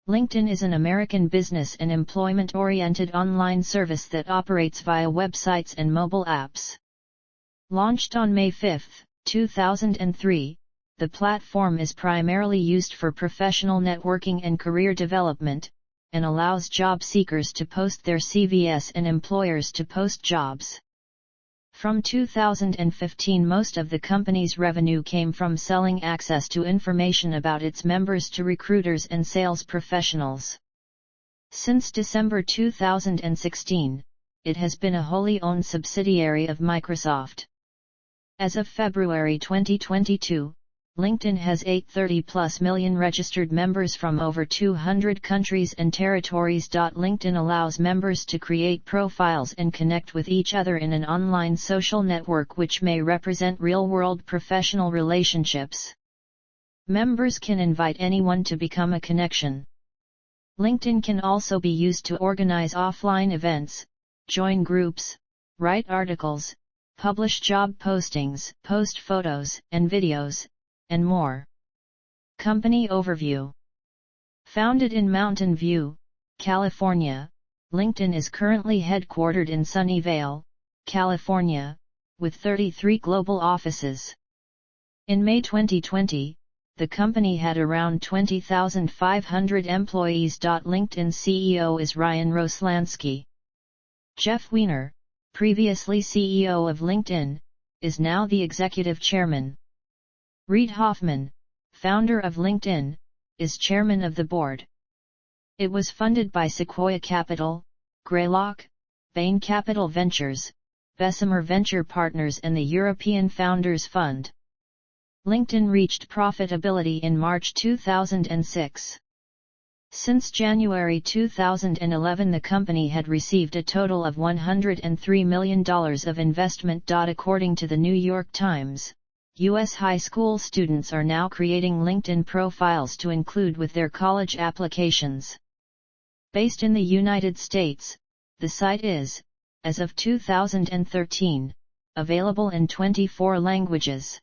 LinkedIn is an American business and employment-oriented online service that operates via websites and mobile apps. Launched on May 5, 2003, the platform is primarily used for professional networking and career development, and allows job seekers to post their CVs and employers to post jobs. From 2015, most of the company's revenue came from selling access to information about its members to recruiters and sales professionals. Since December 2016, it has been a wholly owned subsidiary of Microsoft. As of February 2022, LinkedIn has 830+ million registered members from over 200 countries and territories. LinkedIn allows members to create profiles and connect with each other in an online social network which may represent real-world professional relationships. Members can invite anyone to become a connection. LinkedIn can also be used to organize offline events, join groups, write articles, publish job postings, post photos and videos, and more. Company overview. Founded in Mountain View, California, LinkedIn is currently headquartered in Sunnyvale, California, with 33 global offices. In May 2020, the company had around 20,500 employees. LinkedIn CEO is Ryan Roslansky. Jeff Weiner, previously CEO of LinkedIn, is now the executive chairman. Reid Hoffman, founder of LinkedIn, is chairman of the board. It was funded by Sequoia Capital, Greylock, Bain Capital Ventures, Bessemer Venture Partners and the European Founders Fund. LinkedIn reached profitability in March 2006. Since January 2011, the company had received a total of $103 million of investment. According to the New York Times, U.S. high school students are now creating LinkedIn profiles to include with their college applications. Based in the United States, the site is, as of 2013, available in 24 languages.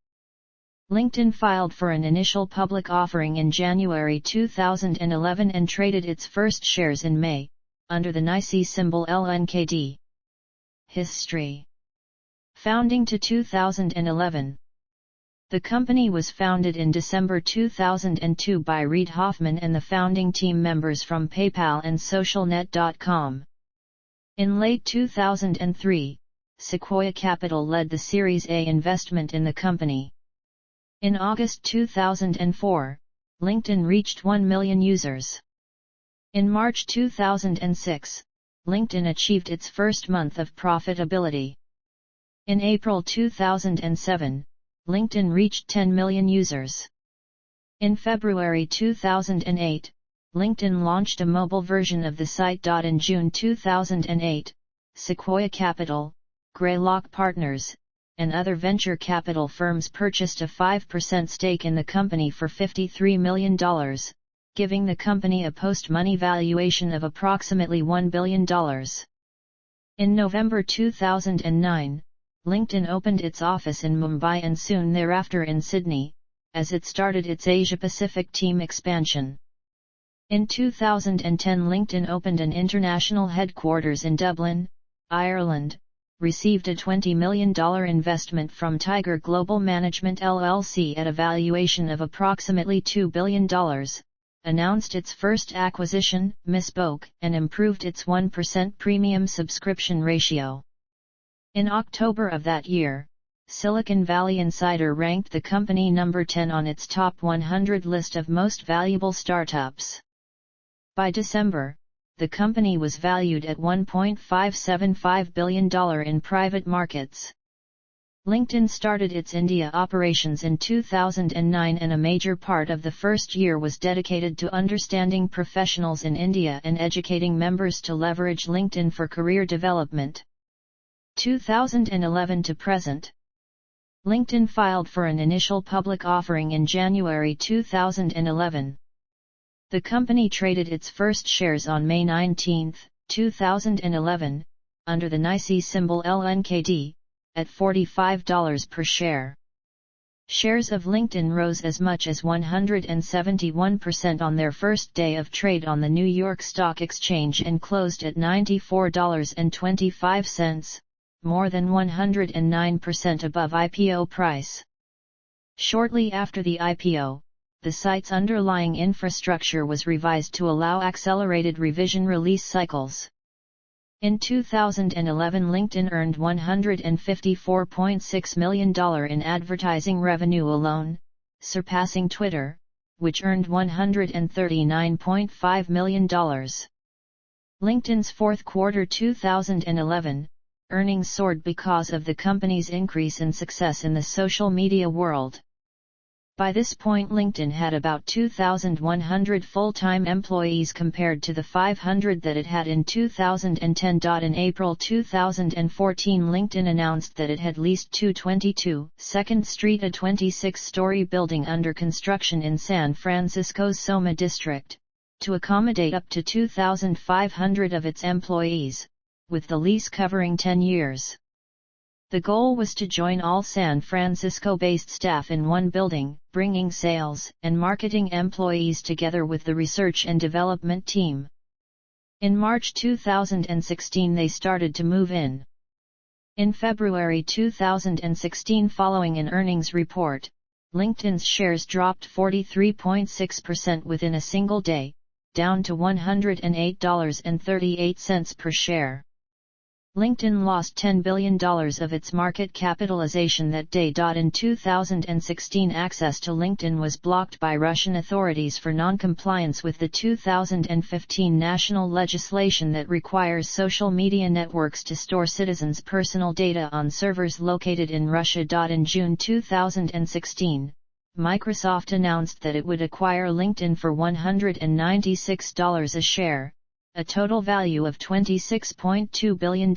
LinkedIn filed for an initial public offering in January 2011 and traded its first shares in May, under the NYSE symbol LNKD. History. Founding to 2011. The company was founded in December 2002 by Reid Hoffman and the founding team members from PayPal and SocialNet.com. In late 2003, Sequoia Capital led the Series A investment in the company. In August 2004, LinkedIn reached 1 million users. In March 2006, LinkedIn achieved its first month of profitability. In April 2007, LinkedIn reached 10 million users. In February 2008, LinkedIn launched a mobile version of the site. In June 2008, Sequoia Capital, Greylock Partners, and other venture capital firms purchased a 5% stake in the company for $53 million, giving the company a post-money valuation of approximately $1 billion. In November 2009, LinkedIn opened its office in Mumbai and soon thereafter in Sydney, as it started its Asia-Pacific team expansion. In 2010, LinkedIn opened an international headquarters in Dublin, Ireland, received a $20 million investment from Tiger Global Management LLC at a valuation of approximately $2 billion, announced its first acquisition, Misspoke, and improved its 1% premium subscription ratio. In October of that year, Silicon Valley Insider ranked the company number 10 on its top 100 list of most valuable startups. By December, the company was valued at $1.575 billion in private markets. LinkedIn started its India operations in 2009 and a major part of the first year was dedicated to understanding professionals in India and educating members to leverage LinkedIn for career development. 2011 to present. LinkedIn filed for an initial public offering in January 2011. The company traded its first shares on May 19, 2011, under the NYSE symbol LNKD, at $45 per share. Shares of LinkedIn rose as much as 171% on their first day of trade on the New York Stock Exchange and closed at $94.25, more than 109% above IPO price. Shortly after the IPO, the site's underlying infrastructure was revised to allow accelerated revision release cycles. In 2011, LinkedIn earned $154.6 million in advertising revenue alone, surpassing Twitter, which earned $139.5 million. LinkedIn's fourth quarter 2011 earnings soared because of the company's increase in success in the social media world. By this point, LinkedIn had about 2,100 full-time employees compared to the 500 that it had in 2010. In April 2014, LinkedIn announced that it had leased 222 2nd Street, a 26-story building under construction in San Francisco's Soma district, to accommodate up to 2,500 of its employees, with the lease covering 10 years. The goal was to join all San Francisco-based staff in one building, bringing sales and marketing employees together with the research and development team. In March 2016 they started to move in. In February 2016, following an earnings report, LinkedIn's shares dropped 43.6% within a single day, down to $108.38 per share. LinkedIn lost $10 billion of its market capitalization that day. In 2016, access to LinkedIn was blocked by Russian authorities for non-compliance with the 2015 national legislation that requires social media networks to store citizens' personal data on servers located in Russia. In June 2016, Microsoft announced that it would acquire LinkedIn for $196 a share, a total value of $26.2 billion,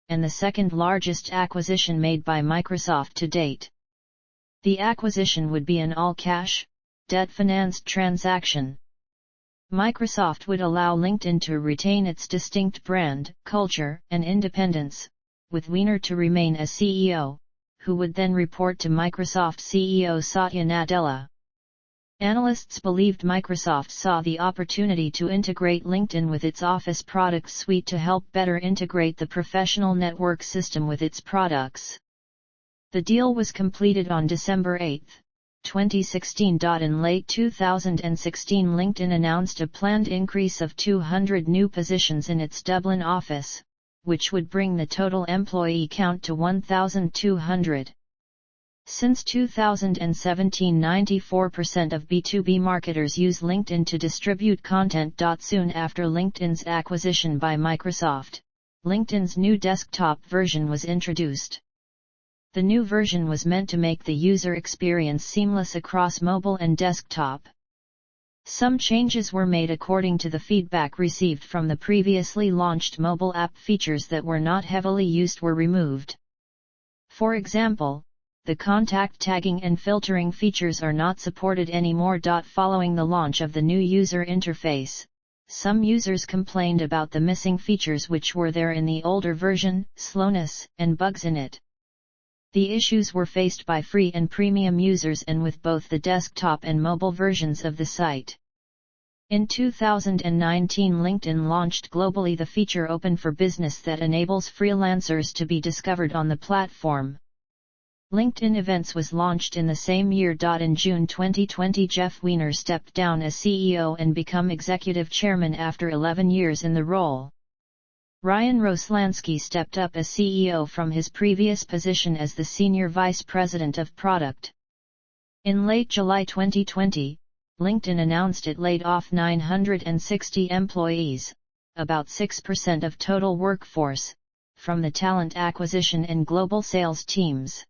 and the second largest acquisition made by Microsoft to date. The acquisition would be an all-cash, debt-financed transaction. Microsoft would allow LinkedIn to retain its distinct brand, culture, and independence, with Weiner to remain as CEO, who would then report to Microsoft CEO Satya Nadella. Analysts believed Microsoft saw the opportunity to integrate LinkedIn with its Office products suite to help better integrate the professional network system with its products. The deal was completed on December 8, 2016. In late 2016, LinkedIn announced a planned increase of 200 new positions in its Dublin office, which would bring the total employee count to 1,200. Since 2017, 94% of B2B marketers use LinkedIn to distribute content. Soon after LinkedIn's acquisition by Microsoft, LinkedIn's new desktop version was introduced. The new version was meant to make the user experience seamless across mobile and desktop. Some changes were made according to the feedback received from the previously launched mobile app. Features that were not heavily used were removed. For example, the contact tagging and filtering features are not supported anymore. Following the launch of the new user interface, some users complained about the missing features which were there in the older version, slowness, and bugs in it. The issues were faced by free and premium users and with both the desktop and mobile versions of the site. In 2019, LinkedIn launched globally the feature Open for Business that enables freelancers to be discovered on the platform. LinkedIn Events was launched in the same year. In June 2020, Jeff Weiner stepped down as CEO and became executive chairman after 11 years in the role. Ryan Roslansky stepped up as CEO from his previous position as the senior vice president of product. In late July 2020, LinkedIn announced it laid off 960 employees, about 6% of total workforce, from the talent acquisition and global sales teams.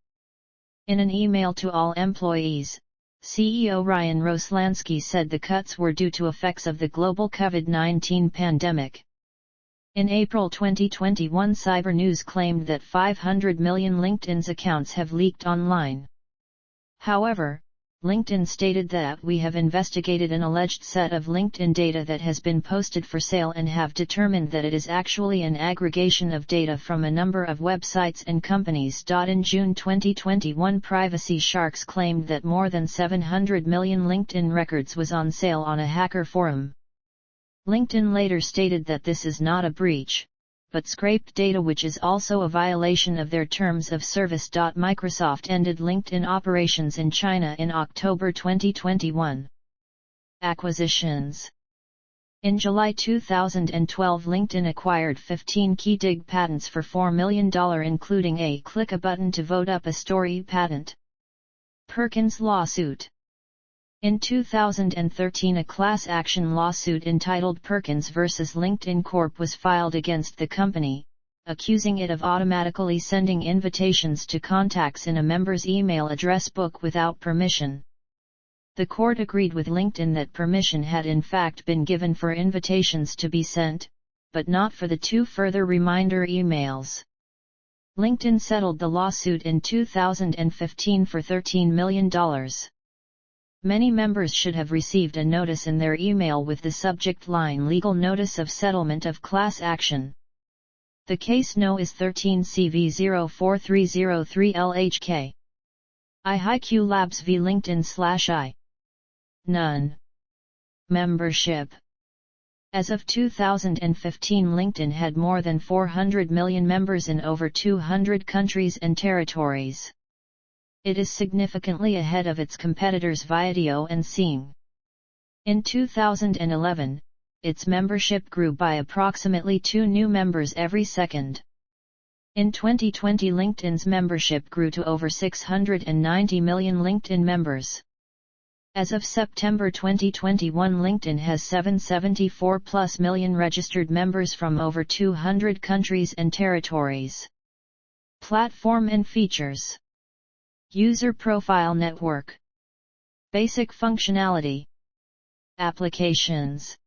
In an email to all employees, CEO Ryan Roslansky said the cuts were due to effects of the global COVID-19 pandemic. In April 2021, Cyber News claimed that 500 million LinkedIn's accounts have leaked online. However, LinkedIn stated that we have investigated an alleged set of LinkedIn data that has been posted for sale and have determined that it is actually an aggregation of data from a number of websites and companies. In June 2021, Privacy Sharks claimed that more than 700 million LinkedIn records was on sale on a hacker forum. LinkedIn later stated that this is not a breach, but scraped data, which is also a violation of their terms of service. Microsoft ended LinkedIn operations in China in October 2021. Acquisitions. In July 2012, LinkedIn acquired 15 key dig patents for $4 million, including a click a button to vote up a story patent. Perkins lawsuit. In 2013, a class action lawsuit entitled Perkins vs. LinkedIn Corp. Was filed against the company, accusing it of automatically sending invitations to contacts in a member's email address book without permission. The court agreed with LinkedIn that permission had in fact been given for invitations to be sent, but not for the 2 further reminder emails. LinkedIn settled the lawsuit in 2015 for $13 million. Many members should have received a notice in their email with the subject line "Legal Notice of Settlement of Class Action." The case no is 13 CV04303 LHK. IHQ Labs v LinkedIn/I. None. Membership. As of 2015, LinkedIn had more than 400 million members in over 200 countries and territories. It is significantly ahead of its competitors Viadio and Seeing. In 2011, its membership grew by approximately 2 new members every second. In 2020, LinkedIn's membership grew to over 690 million LinkedIn members. As of September 2021, LinkedIn has 774+ million registered members from over 200 countries and territories. Platform and features. User Profile Network. Basic functionality. Applications.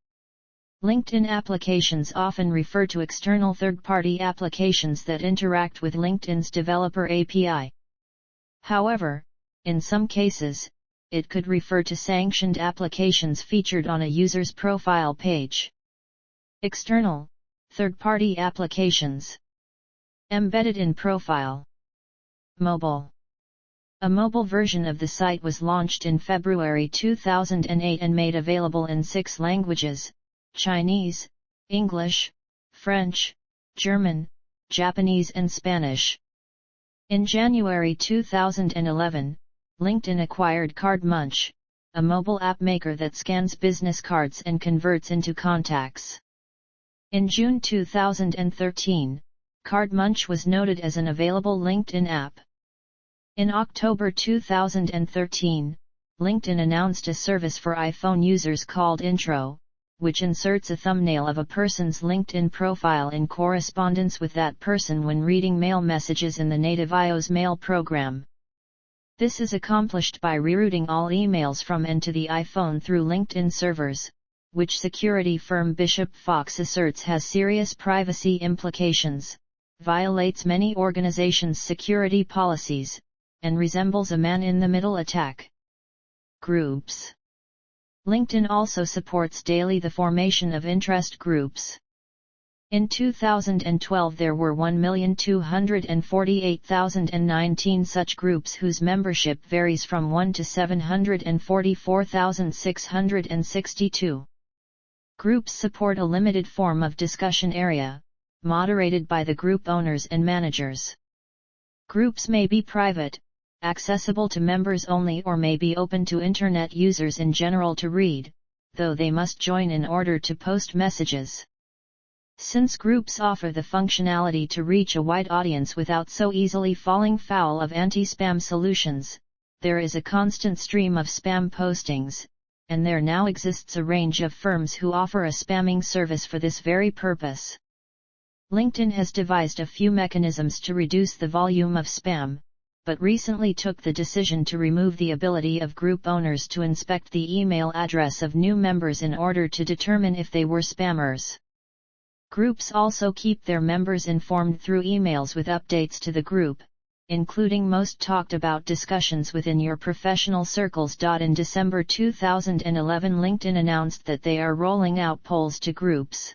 LinkedIn applications often refer to external third-party applications that interact with LinkedIn's developer API. However, in some cases, it could refer to sanctioned applications featured on a user's profile page. External, third-party applications. Embedded in profile. Mobile. A mobile version of the site was launched in February 2008 and made available in 6 languages: Chinese, English, French, German, Japanese and Spanish. In January 2011, LinkedIn acquired Card Munch, a mobile app maker that scans business cards and converts into contacts. In June 2013, Card Munch was noted as an available LinkedIn app. In October 2013, LinkedIn announced a service for iPhone users called Intro, which inserts a thumbnail of a person's LinkedIn profile in correspondence with that person when reading mail messages in the native iOS mail program. This is accomplished by rerouting all emails from and to the iPhone through LinkedIn servers, which security firm Bishop Fox asserts has serious privacy implications, violates many organizations' security policies, and resembles a man-in-the-middle attack. Groups. LinkedIn also supports daily the formation of interest groups. In 2012 there were 1,248,019 such groups whose membership varies from 1 to 744,662. Groups support a limited form of discussion area, moderated by the group owners and managers. Groups may be private, accessible to members only, or may be open to Internet users in general to read, though they must join in order to post messages. Since groups offer the functionality to reach a wide audience without so easily falling foul of anti-spam solutions, there is a constant stream of spam postings, and there now exists a range of firms who offer a spamming service for this very purpose. LinkedIn has devised a few mechanisms to reduce the volume of spam, but recently took the decision to remove the ability of group owners to inspect the email address of new members in order to determine if they were spammers. Groups also keep their members informed through emails with updates to the group, including most talked about discussions within your professional circles. In December 2011, LinkedIn announced that they are rolling out polls to groups.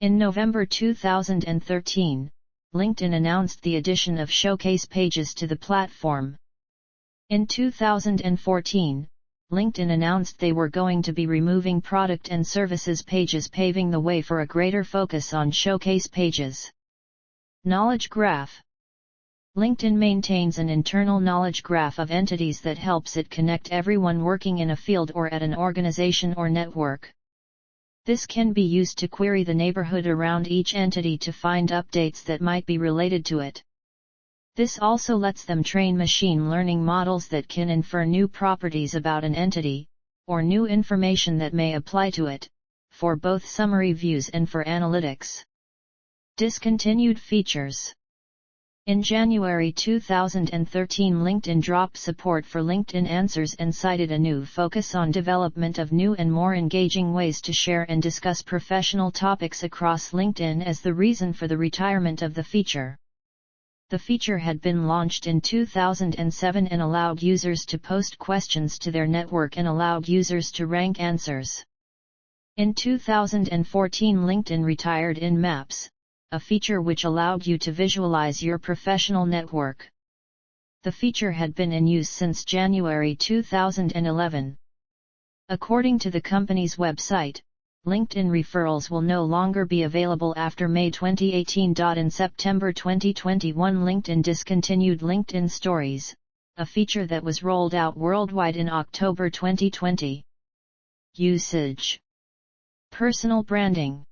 In November 2013, LinkedIn announced the addition of showcase pages to the platform. In 2014, LinkedIn announced they were going to be removing product and services pages, paving the way for a greater focus on showcase pages. Knowledge graph. LinkedIn maintains an internal knowledge graph of entities that helps it connect everyone working in a field or at an organization or network. This can be used to query the neighborhood around each entity to find updates that might be related to it. This also lets them train machine learning models that can infer new properties about an entity, or new information that may apply to it, for both summary views and for analytics. Discontinued features. In January 2013, LinkedIn dropped support for LinkedIn Answers and cited a new focus on development of new and more engaging ways to share and discuss professional topics across LinkedIn as the reason for the retirement of the feature. The feature had been launched in 2007 and allowed users to post questions to their network and allowed users to rank answers. In 2014, LinkedIn retired in Maps, a feature which allowed you to visualize your professional network. The feature had been in use since January 2011. According to the company's website, LinkedIn referrals will no longer be available after May 2018. In September 2021, LinkedIn discontinued LinkedIn Stories, a feature that was rolled out worldwide in October 2020. Usage. Personal branding.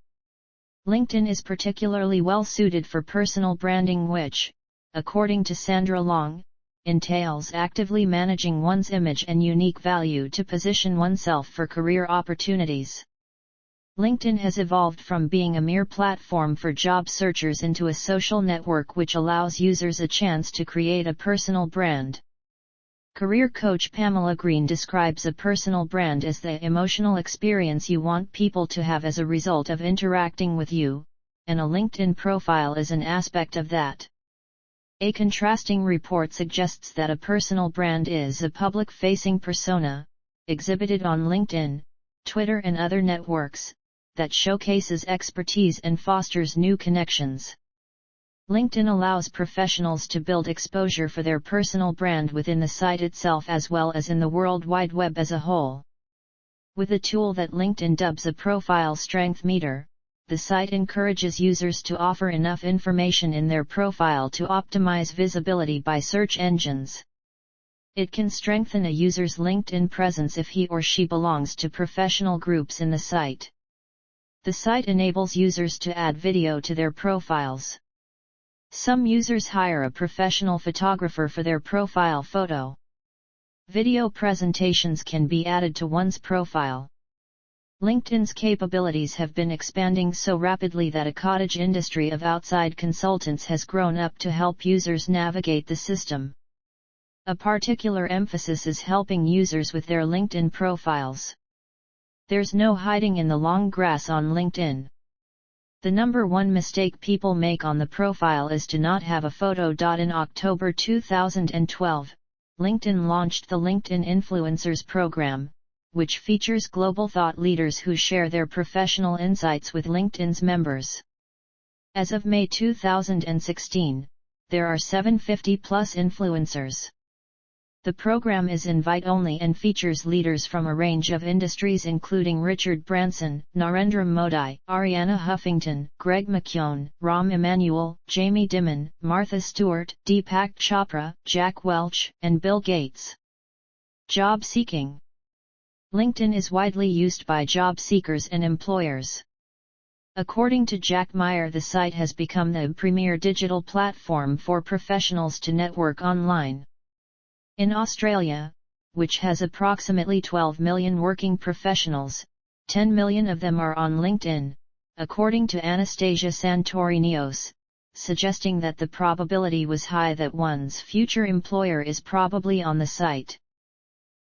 LinkedIn is particularly well suited for personal branding, which, according to Sandra Long, entails actively managing one's image and unique value to position oneself for career opportunities. LinkedIn has evolved from being a mere platform for job searchers into a social network which allows users a chance to create a personal brand. Career coach Pamela Green describes a personal brand as the emotional experience you want people to have as a result of interacting with you, and a LinkedIn profile is an aspect of that. A contrasting report suggests that a personal brand is a public-facing persona, exhibited on LinkedIn, Twitter and other networks, that showcases expertise and fosters new connections. LinkedIn allows professionals to build exposure for their personal brand within the site itself as well as in the World Wide Web as a whole. With a tool that LinkedIn dubs a profile strength meter, the site encourages users to offer enough information in their profile to optimize visibility by search engines. It can strengthen a user's LinkedIn presence if he or she belongs to professional groups in the site. The site enables users to add video to their profiles. Some users hire a professional photographer for their profile photo. Video presentations can be added to one's profile. LinkedIn's capabilities have been expanding so rapidly that a cottage industry of outside consultants has grown up to help users navigate the system. A particular emphasis is helping users with their LinkedIn profiles. There's no hiding in the long grass on LinkedIn. The number one mistake people make on the profile is to not have a photo. In October 2012, LinkedIn launched the LinkedIn Influencers program, which features global thought leaders who share their professional insights with LinkedIn's members. As of May 2016, there are 750+ influencers. The program is invite-only and features leaders from a range of industries including Richard Branson, Narendra Modi, Arianna Huffington, Greg McKeown, Rahm Emanuel, Jamie Dimon, Martha Stewart, Deepak Chopra, Jack Welch, and Bill Gates. Job seeking. LinkedIn is widely used by job seekers and employers. According to Jack Meyer, the site has become the premier digital platform for professionals to network online. In Australia, which has approximately 12 million working professionals, 10 million of them are on LinkedIn, according to Anastasia Santorinios, suggesting that the probability was high that one's future employer is probably on the site.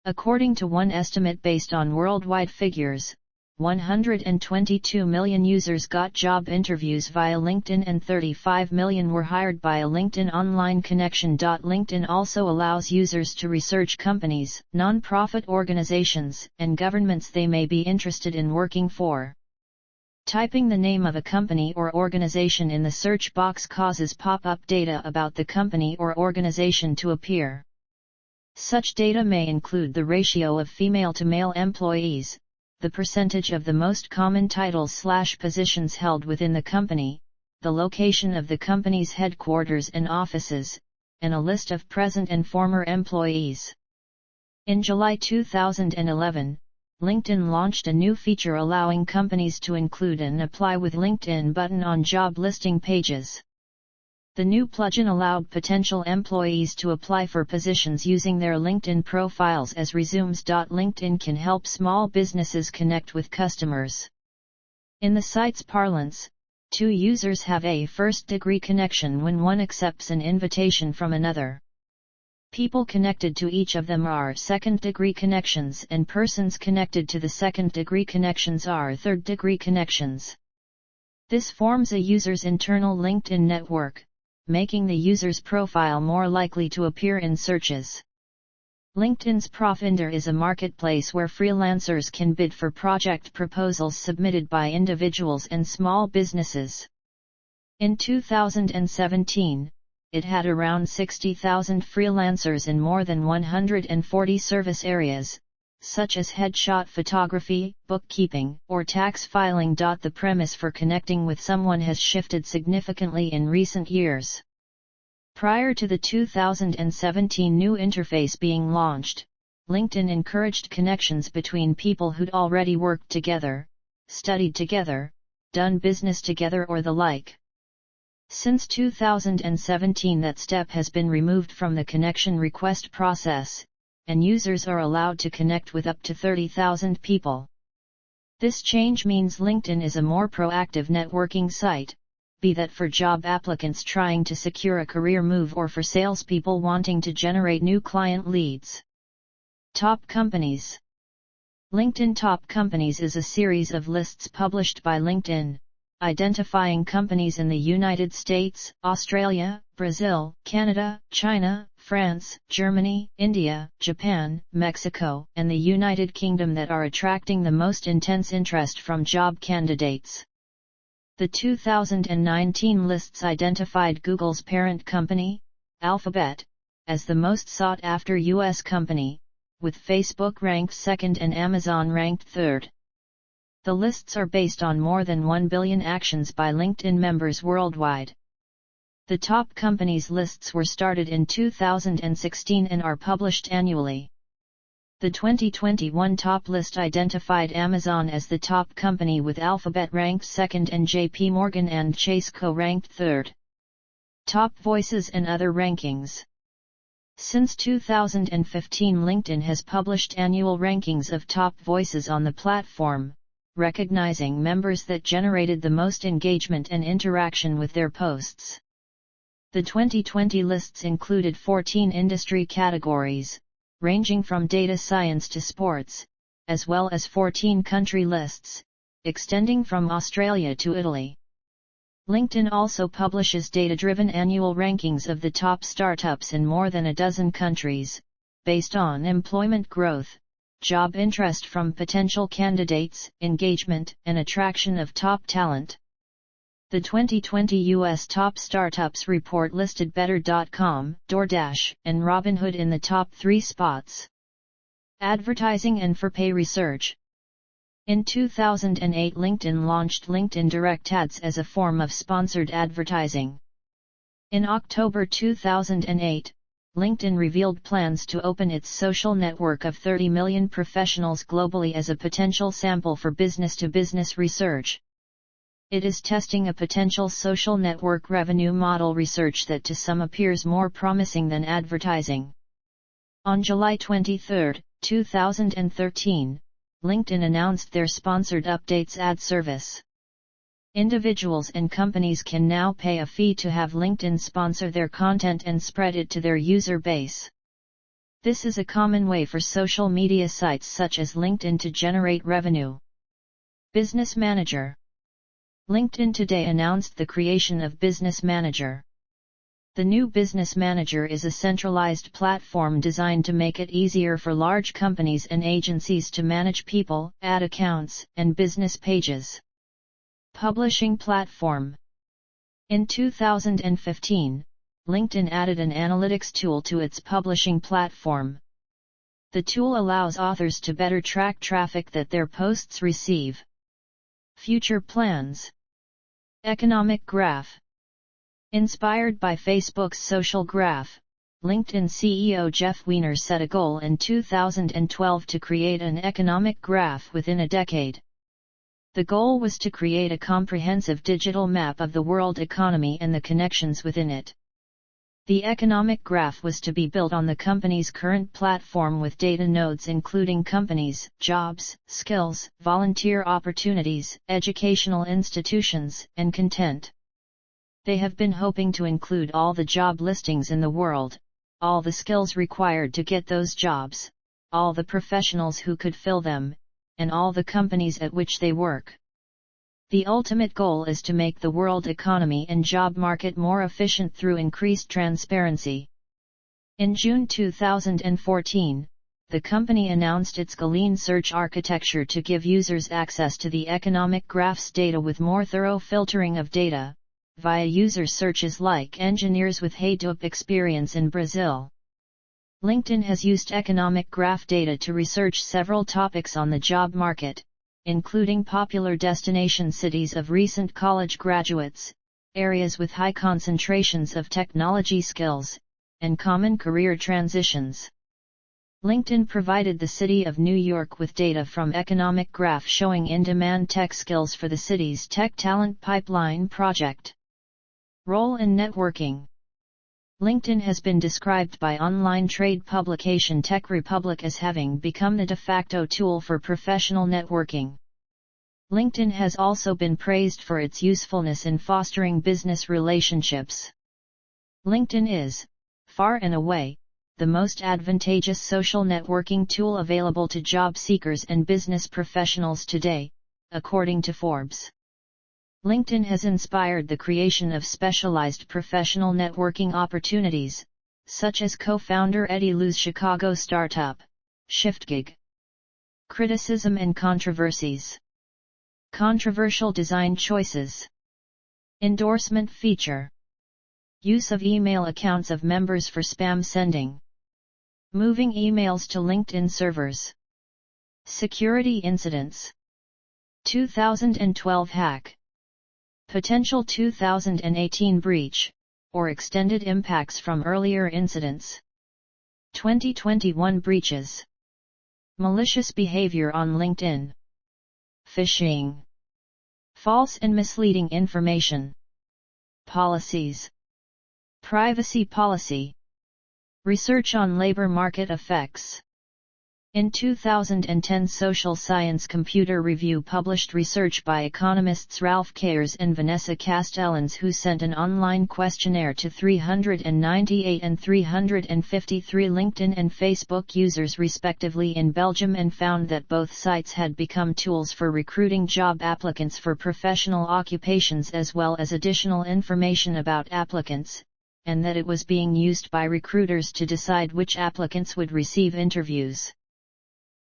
According to one estimate based on worldwide figures, 122 million users got job interviews via LinkedIn and 35 million were hired by a LinkedIn online connection. LinkedIn also allows users to research companies, non-profit organizations, and governments they may be interested in working for. Typing the name of a company or organization in the search box causes pop-up data about the company or organization to appear. Such data may include the ratio of female to male employees, the percentage of the most common titles/positions held within the company, the location of the company's headquarters and offices, and a list of present and former employees. In July 2011, LinkedIn launched a new feature allowing companies to include an Apply with LinkedIn button on job listing pages. The new plugin allowed potential employees to apply for positions using their LinkedIn profiles as resumes. LinkedIn can help small businesses connect with customers. In the site's parlance, two users have a first-degree connection when one accepts an invitation from another. People connected to each of them are second-degree connections, and persons connected to the second-degree connections are third-degree connections. This forms a user's internal LinkedIn network, making the user's profile more likely to appear in searches. LinkedIn's Profinder is a marketplace where freelancers can bid for project proposals submitted by individuals and small businesses. In 2017, it had around 60,000 freelancers in more than 140 service areas, such as headshot photography, bookkeeping, or tax filing. The premise for connecting with someone has shifted significantly in recent years. Prior to the 2017 new interface being launched, LinkedIn encouraged connections between people who'd already worked together, studied together, done business together or the like. Since 2017 that step has been removed from the connection request process, and users are allowed to connect with up to 30,000 people. This change means LinkedIn is a more proactive networking site, be that for job applicants trying to secure a career move or for salespeople wanting to generate new client leads. Top Companies. LinkedIn Top Companies is a series of lists published by LinkedIn, identifying companies in the United States, Australia, Brazil, Canada, China, France, Germany, India, Japan, Mexico, and the United Kingdom that are attracting the most intense interest from job candidates. The 2019 lists identified Google's parent company, Alphabet, as the most sought-after U.S. company, with Facebook ranked second and Amazon ranked third. The lists are based on more than 1 billion actions by LinkedIn members worldwide. The top companies lists were started in 2016 and are published annually. The 2021 top list identified Amazon as the top company with Alphabet ranked second and JP Morgan and Chase Co ranked third. Top Voices and other rankings. Since 2015, LinkedIn has published annual rankings of top voices on the platform, recognizing members that generated the most engagement and interaction with their posts. The 2020 lists included 14 industry categories, ranging from data science to sports, as well as 14 country lists, extending from Australia to Italy. LinkedIn also publishes data-driven annual rankings of the top startups in more than a dozen countries, based on employment growth, job interest from potential candidates, engagement, and attraction of top talent. The 2020 U.S. Top Startups report listed Better.com, DoorDash, and Robinhood in the top 3 spots. Advertising and for pay research. In 2008, LinkedIn launched LinkedIn Direct Ads as a form of sponsored advertising. In October 2008, LinkedIn revealed plans to open its social network of 30 million professionals globally as a potential sample for business-to-business research. It is testing a potential social network revenue model research that to some appears more promising than advertising. On July 23, 2013, LinkedIn announced their sponsored updates ad service. Individuals and companies can now pay a fee to have LinkedIn sponsor their content and spread it to their user base. This is a common way for social media sites such as LinkedIn to generate revenue. Business Manager. LinkedIn today announced the creation of Business Manager. The new Business Manager is a centralized platform designed to make it easier for large companies and agencies to manage people, ad accounts, and business pages. Publishing platform. In 2015, LinkedIn added an analytics tool to its publishing platform. The tool allows authors to better track traffic that their posts receive. Future plans. Economic graph. Inspired by Facebook's social graph, LinkedIn CEO Jeff Weiner set a goal in 2012 to create an economic graph within a decade. The goal was to create a comprehensive digital map of the world economy and the connections within it. The economic graph was to be built on the company's current platform with data nodes including companies, jobs, skills, volunteer opportunities, educational institutions, and content. They have been hoping to include all the job listings in the world, all the skills required to get those jobs, all the professionals who could fill them, and all the companies at which they work. The ultimate goal is to make the world economy and job market more efficient through increased transparency. In June 2014, the company announced its Galeen search architecture to give users access to the economic graph's data with more thorough filtering of data, via user searches like engineers with Hadoop experience in Brazil. LinkedIn has used economic graph data to research several topics on the job market, including popular destination cities of recent college graduates, areas with high concentrations of technology skills, and common career transitions. LinkedIn provided the city of New York with data from economic graph showing in-demand tech skills for the city's Tech Talent Pipeline project. Role in networking. LinkedIn has been described by online trade publication Tech Republic as having become the de facto tool for professional networking. LinkedIn has also been praised for its usefulness in fostering business relationships. LinkedIn is, far and away, the most advantageous social networking tool available to job seekers and business professionals today, according to Forbes. LinkedIn has inspired the creation of specialized professional networking opportunities, such as co-founder Eddie Liu's Chicago startup, ShiftGig. Criticism and controversies. Controversial design choices. Endorsement feature. Use of email accounts of members for spam sending. Moving emails to LinkedIn servers. Security incidents. 2012 hack. Potential 2018 breach, or extended impacts from earlier incidents. 2021 breaches. Malicious behavior on LinkedIn. Phishing. False and misleading information. Policies. Privacy policy. Research on labor market effects. In 2010, Social Science Computer Review published research by economists Ralph Kayers and Vanessa Castellans, who sent an online questionnaire to 398 and 353 LinkedIn and Facebook users respectively in Belgium, and found that both sites had become tools for recruiting job applicants for professional occupations as well as additional information about applicants, and that it was being used by recruiters to decide which applicants would receive interviews.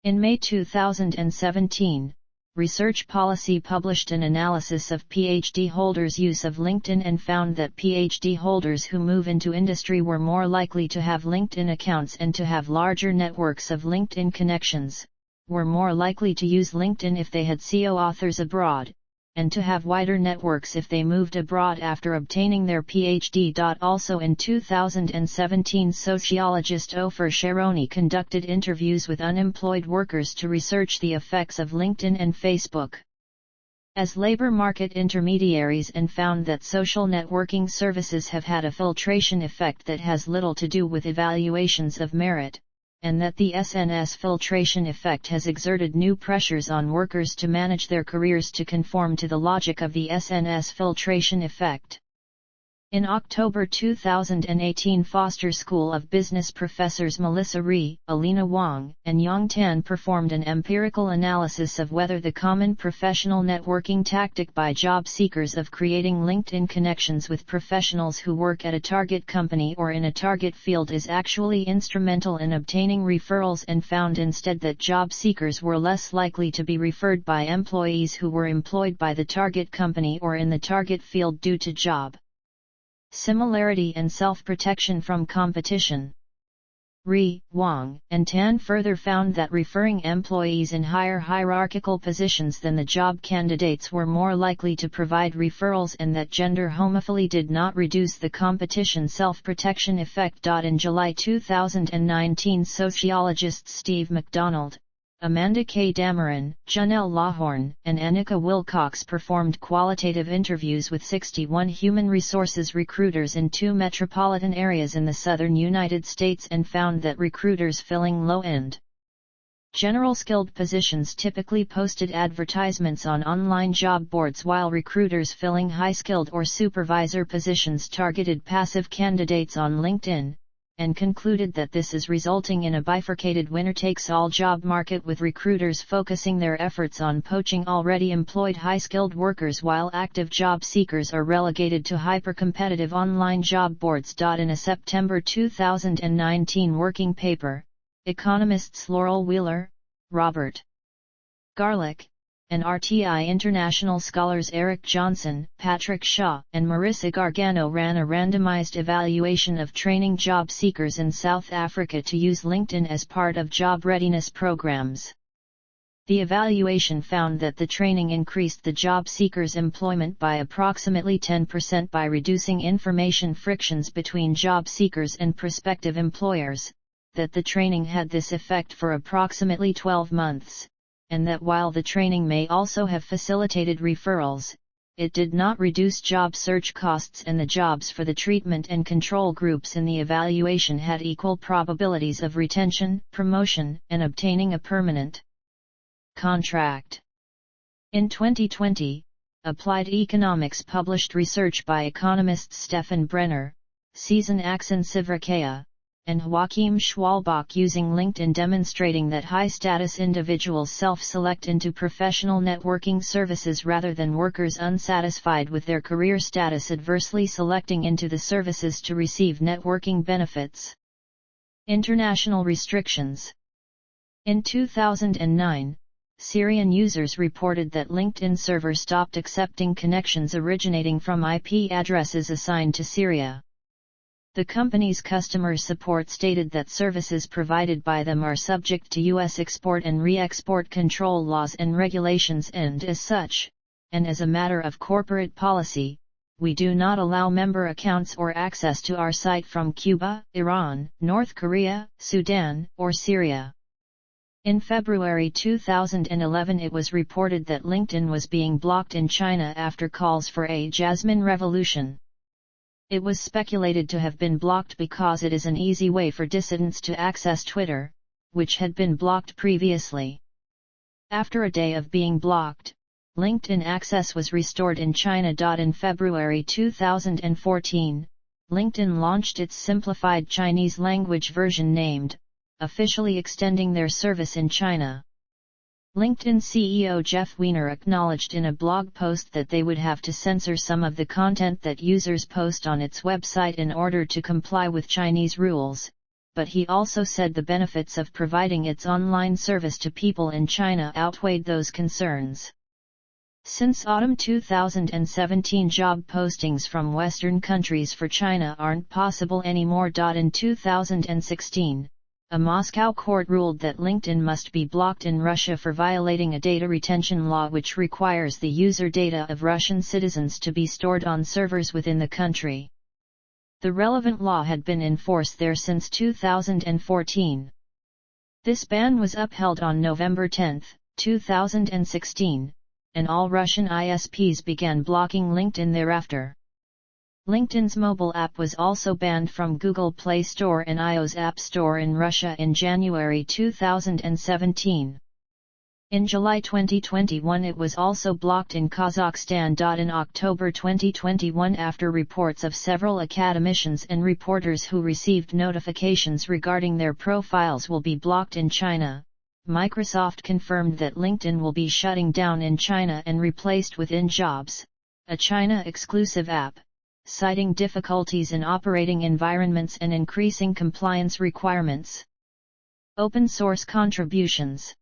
In May 2017, Research Policy published an analysis of PhD holders' use of LinkedIn and found that PhD holders who move into industry were more likely to have LinkedIn accounts and to have larger networks of LinkedIn connections, were more likely to use LinkedIn if they had CO authors abroad, and to have wider networks if they moved abroad after obtaining their PhD. Also in 2017, sociologist Ofer Sharoni conducted interviews with unemployed workers to research the effects of LinkedIn and Facebook as labor market intermediaries, and found that social networking services have had a filtration effect that has little to do with evaluations of merit, and that the SNS filtration effect has exerted new pressures on workers to manage their careers to conform to the logic of the SNS filtration effect. In October 2018, Foster School of Business professors Melissa Rhee, Alina Wang, and Yang Tan performed an empirical analysis of whether the common professional networking tactic by job seekers of creating LinkedIn connections with professionals who work at a target company or in a target field is actually instrumental in obtaining referrals, and found instead that job seekers were less likely to be referred by employees who were employed by the target company or in the target field due to job similarity and self-protection from competition. Rhee, Wang, and Tan further found that referring employees in higher hierarchical positions than the job candidates were more likely to provide referrals, and that gender homophily did not reduce the competition self-protection effect. In July 2019, sociologists Steve McDonald, Amanda K. Dameron, Janelle Lawhorn, and Annika Wilcox performed qualitative interviews with 61 human resources recruiters in 2 metropolitan areas in the southern United States, and found that recruiters filling low-end, general skilled positions typically posted advertisements on online job boards, while recruiters filling high-skilled or supervisor positions targeted passive candidates on LinkedIn, and concluded that this is resulting in a bifurcated winner-takes-all job market, with recruiters focusing their efforts on poaching already employed high-skilled workers while active job seekers are relegated to hyper-competitive online job boards. In a September 2019 working paper, economists Laurel Wheeler, Robert Garlick, and RTI International scholars Eric Johnson, Patrick Shaw, and Marissa Gargano ran a randomized evaluation of training job seekers in South Africa to use LinkedIn as part of job readiness programs. The evaluation found that the training increased the job seekers' employment by approximately 10% by reducing information frictions between job seekers and prospective employers, that the training had this effect for approximately 12 months. And that while the training may also have facilitated referrals, it did not reduce job search costs, and the jobs for the treatment and control groups in the evaluation had equal probabilities of retention, promotion, and obtaining a permanent contract. In 2020, Applied Economics published research by economists Stefan Brenner, Cezanne Axon-Sivrakaya, and Joachim Schwalbach using LinkedIn, demonstrating that high-status individuals self-select into professional networking services rather than workers unsatisfied with their career status adversely selecting into the services to receive networking benefits. International restrictions. In 2009, Syrian users reported that LinkedIn server stopped accepting connections originating from IP addresses assigned to Syria. The company's customer support stated that services provided by them are subject to U.S. export and re-export control laws and regulations, and as such, and as a matter of corporate policy, we do not allow member accounts or access to our site from Cuba, Iran, North Korea, Sudan, or Syria. In February 2011, it was reported that LinkedIn was being blocked in China after calls for a Jasmine revolution. It was speculated to have been blocked because it is an easy way for dissidents to access Twitter, which had been blocked previously. After a day of being blocked, LinkedIn access was restored in China. In February 2014, LinkedIn launched its simplified Chinese language version named, officially extending their service in China. LinkedIn CEO Jeff Weiner acknowledged in a blog post that they would have to censor some of the content that users post on its website in order to comply with Chinese rules, but he also said the benefits of providing its online service to people in China outweighed those concerns. Since autumn 2017, job postings from Western countries for China aren't possible anymore. In 2016, a Moscow court ruled that LinkedIn must be blocked in Russia for violating a data retention law which requires the user data of Russian citizens to be stored on servers within the country. The relevant law had been in force there since 2014. This ban was upheld on November 10, 2016, and all Russian ISPs began blocking LinkedIn thereafter. LinkedIn's mobile app was also banned from Google Play Store and iOS App Store in Russia in January 2017. In July 2021 it was also blocked in Kazakhstan. In October 2021, after reports of several academicians and reporters who received notifications regarding their profiles will be blocked in China, Microsoft confirmed that LinkedIn will be shutting down in China and replaced with InJobs, a China-exclusive app, citing difficulties in operating environments and increasing compliance requirements. Open source contributions.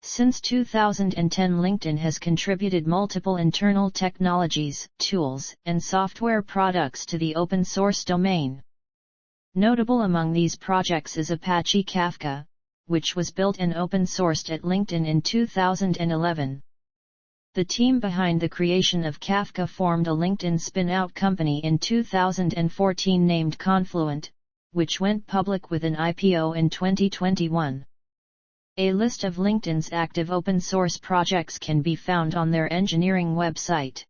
Since 2010, LinkedIn has contributed multiple internal technologies, tools, and software products to the open source domain. Notable among these projects is Apache Kafka, which was built and open-sourced at LinkedIn in 2011. The team behind the creation of Kafka formed a LinkedIn spin-out company in 2014 named Confluent, which went public with an IPO in 2021. A list of LinkedIn's active open-source projects can be found on their engineering website.